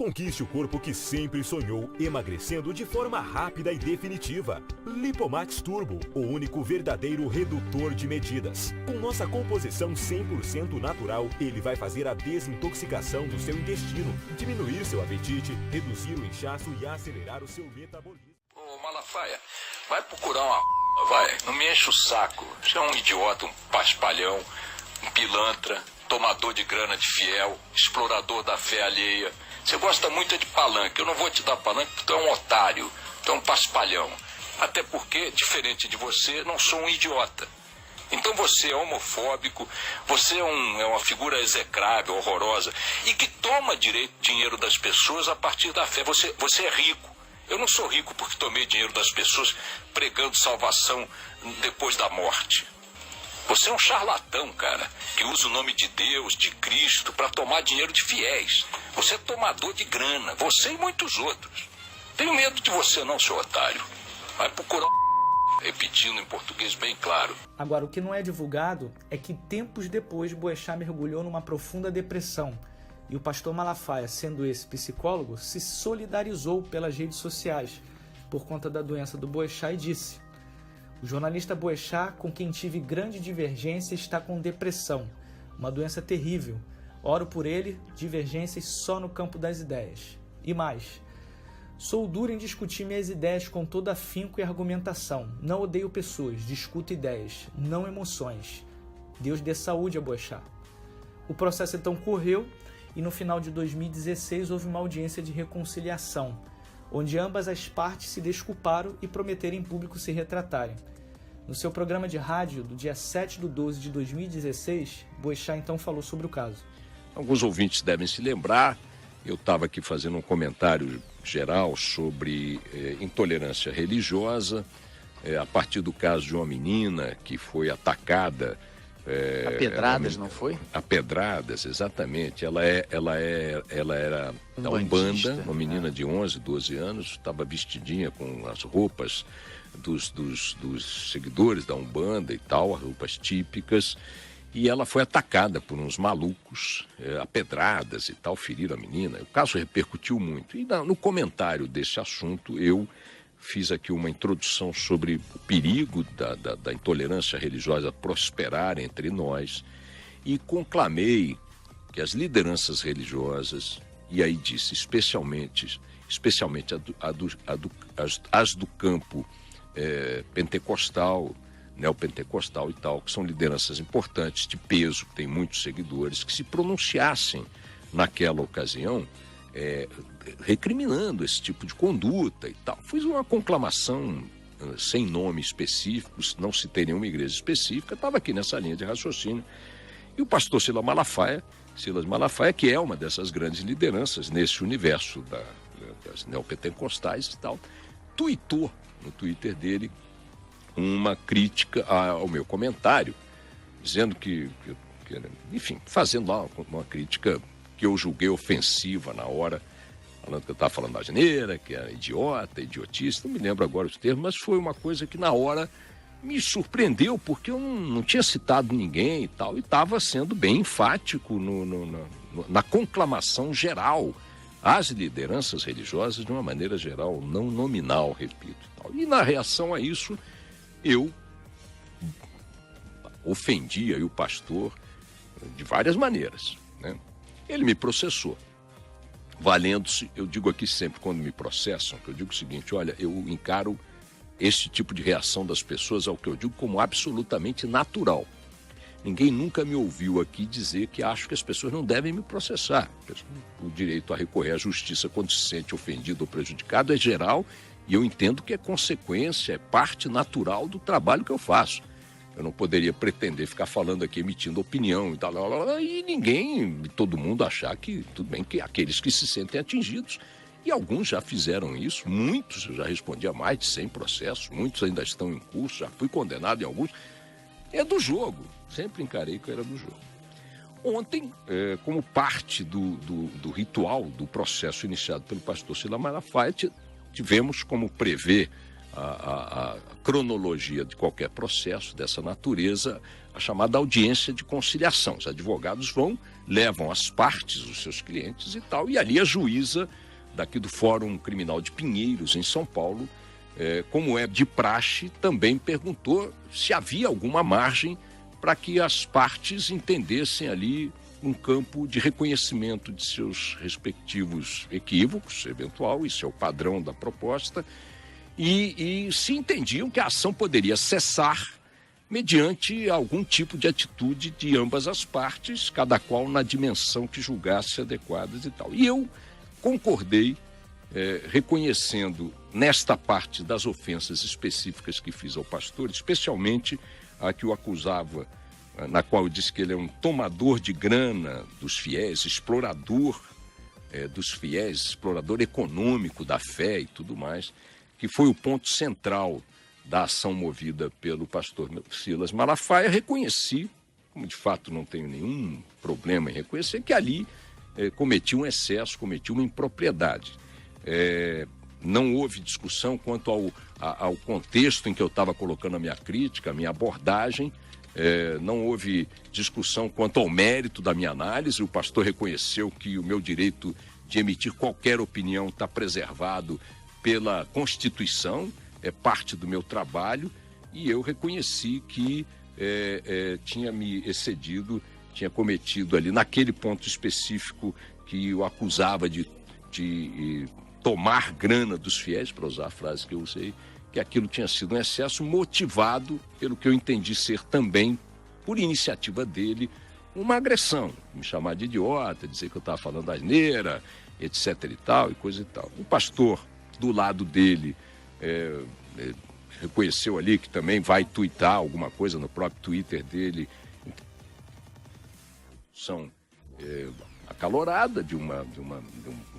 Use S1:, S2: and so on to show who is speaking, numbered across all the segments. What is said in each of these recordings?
S1: Conquiste o corpo que sempre sonhou, emagrecendo de forma rápida e definitiva. Lipomax Turbo, o único verdadeiro redutor de medidas. Com nossa composição 100% natural, ele vai fazer a desintoxicação do seu intestino, diminuir seu apetite, reduzir o inchaço e acelerar o seu metabolismo.
S2: Ô Malafaia, vai procurar uma vai, não me enche o saco. Você é um idiota, um paspalhão, um pilantra, tomador de grana de fiel, explorador da fé alheia. Você gosta muito de palanque. Eu não vou te dar palanque porque tu é um otário, tu é um paspalhão. Até porque, diferente de você, não sou um idiota. Então você é homofóbico, você é uma figura execrável, horrorosa, e que toma dinheiro das pessoas a partir da fé. Você é rico. Eu não sou rico porque tomei dinheiro das pessoas pregando salvação depois da morte. Você é um charlatão, cara, que usa o nome de Deus, de Cristo, para tomar dinheiro de fiéis. Você é tomador de grana, você e muitos outros. Tenho medo de você não, seu otário. Vai procurar repetindo em português bem claro.
S3: Agora, o que não é divulgado é que tempos depois Boechat mergulhou numa profunda depressão e o pastor Malafaia, sendo esse psicólogo, se solidarizou pelas redes sociais por conta da doença do Boechat e disse: o jornalista Boechat, com quem tive grande divergência, está com depressão, uma doença terrível. Oro por ele, divergências só no campo das ideias. E mais, sou duro em discutir minhas ideias com todo afinco e argumentação. Não odeio pessoas, discuto ideias, não emoções. Deus dê saúde a Boechat. O processo então correu e no final de 2016 houve uma audiência de reconciliação, onde ambas as partes se desculparam e prometeram em público se retratarem. No seu programa de rádio, do dia 7/12 de 2016, Boechat então falou sobre o caso.
S4: Alguns ouvintes devem se lembrar, eu estava aqui fazendo um comentário geral sobre intolerância religiosa, a partir do caso de uma menina que foi atacada.
S5: A pedradas, não foi?
S4: A pedradas, exatamente. Ela era da Umbanda, uma menina de 11, 12 anos, estava vestidinha com as roupas dos seguidores da Umbanda e tal, as roupas típicas, e ela foi atacada por uns malucos, a pedradas e tal, feriram a menina. O caso repercutiu muito. E no comentário desse assunto, eu fiz aqui uma introdução sobre o perigo da intolerância religiosa prosperar entre nós e conclamei que as lideranças religiosas, e aí disse especialmente as do campo pentecostal, neopentecostal e tal, que são lideranças importantes, de peso, que tem muitos seguidores, que se pronunciassem naquela ocasião recriminando esse tipo de conduta e tal. Fiz uma conclamação sem nome específico, não citei nenhuma igreja específica, estava aqui nessa linha de raciocínio. E o pastor Silas Malafaia, que é uma dessas grandes lideranças nesse universo das neopentecostais e tal, tuitou no Twitter dele uma crítica ao meu comentário, dizendo que enfim, fazendo lá uma crítica que eu julguei ofensiva na hora, falando que eu estava falando da asneira, que era idiota, idiotice, não me lembro agora os termos, mas foi uma coisa que na hora me surpreendeu, porque eu não tinha citado ninguém e tal, e estava sendo bem enfático na conclamação geral às lideranças religiosas de uma maneira geral, não nominal, repito. E tal. E na reação a isso, eu ofendia o pastor de várias maneiras, né? Ele me processou, valendo-se, eu digo aqui sempre quando me processam, que eu digo o seguinte: olha, eu encaro esse tipo de reação das pessoas, ao que eu digo, como absolutamente natural. Ninguém nunca me ouviu aqui dizer que acho que as pessoas não devem me processar. O direito a recorrer à justiça quando se sente ofendido ou prejudicado é geral, e eu entendo que é consequência, é parte natural do trabalho que eu faço. Eu não poderia pretender ficar falando aqui, emitindo opinião e tal, e ninguém, todo mundo achar que, tudo bem, que aqueles que se sentem atingidos, e alguns já fizeram isso, muitos, eu já respondi a mais de 100 processos, muitos ainda estão em curso, já fui condenado em alguns, é do jogo, sempre encarei que era do jogo. Ontem, como parte do ritual, do processo iniciado pelo pastor Silas Malafaia, tivemos, como prevê a cronologia de qualquer processo dessa natureza, a chamada audiência de conciliação. Os advogados levam as partes, os seus clientes e tal, e ali a juíza daqui do Fórum Criminal de Pinheiros, em São Paulo, como é de praxe, também perguntou se havia alguma margem para que as partes entendessem ali um campo de reconhecimento de seus respectivos equívocos, eventual, isso é o padrão da proposta, e se entendiam que a ação poderia cessar mediante algum tipo de atitude de ambas as partes, cada qual na dimensão que julgasse adequadas e tal. E eu concordei, reconhecendo nesta parte das ofensas específicas que fiz ao pastor, especialmente a que o acusava, na qual eu disse que ele é um tomador de grana dos fiéis, explorador dos fiéis, explorador econômico da fé e tudo mais, que foi o ponto central da ação movida pelo pastor Silas Malafaia. Reconheci, como de fato não tenho nenhum problema em reconhecer, que ali cometi um excesso, cometi uma impropriedade. Não houve discussão quanto ao contexto em que eu estava colocando a minha crítica, a minha abordagem. Não houve discussão quanto ao mérito da minha análise. O pastor reconheceu que o meu direito de emitir qualquer opinião está preservado pela Constituição, é parte do meu trabalho, e eu reconheci que tinha me excedido, tinha cometido ali, naquele ponto específico que o acusava de tomar grana dos fiéis, para usar a frase que eu usei, que aquilo tinha sido um excesso motivado pelo que eu entendi ser também, por iniciativa dele, uma agressão, me chamar de idiota, dizer que eu estava falando asneira, etc e tal, e coisa e tal. O pastor, do lado dele, reconheceu ali que também vai tuitar alguma coisa no próprio Twitter dele, são acalorada de um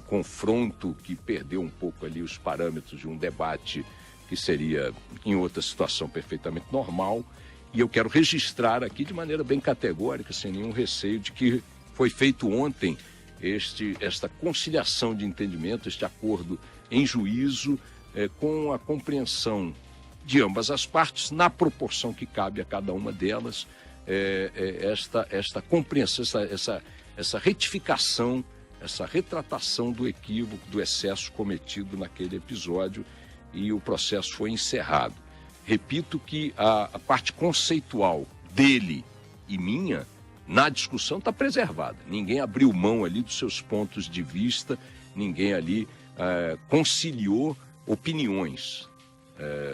S4: confronto que perdeu um pouco ali os parâmetros de um debate que seria, em outra situação, perfeitamente normal. E eu quero registrar aqui de maneira bem categórica, sem nenhum receio, de que foi feito ontem esta conciliação de entendimento, este acordo em juízo, com a compreensão de ambas as partes, na proporção que cabe a cada uma delas, esta compreensão, essa retificação, essa retratação do equívoco, do excesso cometido naquele episódio, e o processo foi encerrado. Repito que a parte conceitual dele e minha, na discussão, está preservada. Ninguém abriu mão ali dos seus pontos de vista, ninguém ali conciliou opiniões.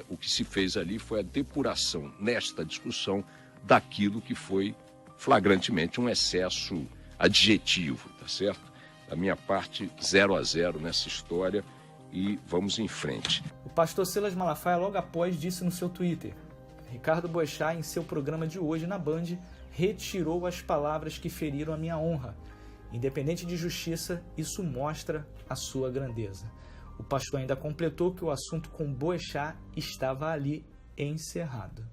S4: O que se fez ali foi a depuração, nesta discussão, daquilo que foi flagrantemente um excesso adjetivo, tá certo? Da minha parte, 0-0 nessa história, e vamos em frente.
S3: O pastor Silas Malafaia, logo após, disse no seu Twitter: Ricardo Boechat, em seu programa de hoje na Band, retirou as palavras que feriram a minha honra. Independente de justiça, isso mostra a sua grandeza. O pastor ainda completou que o assunto com Boechat estava ali encerrado.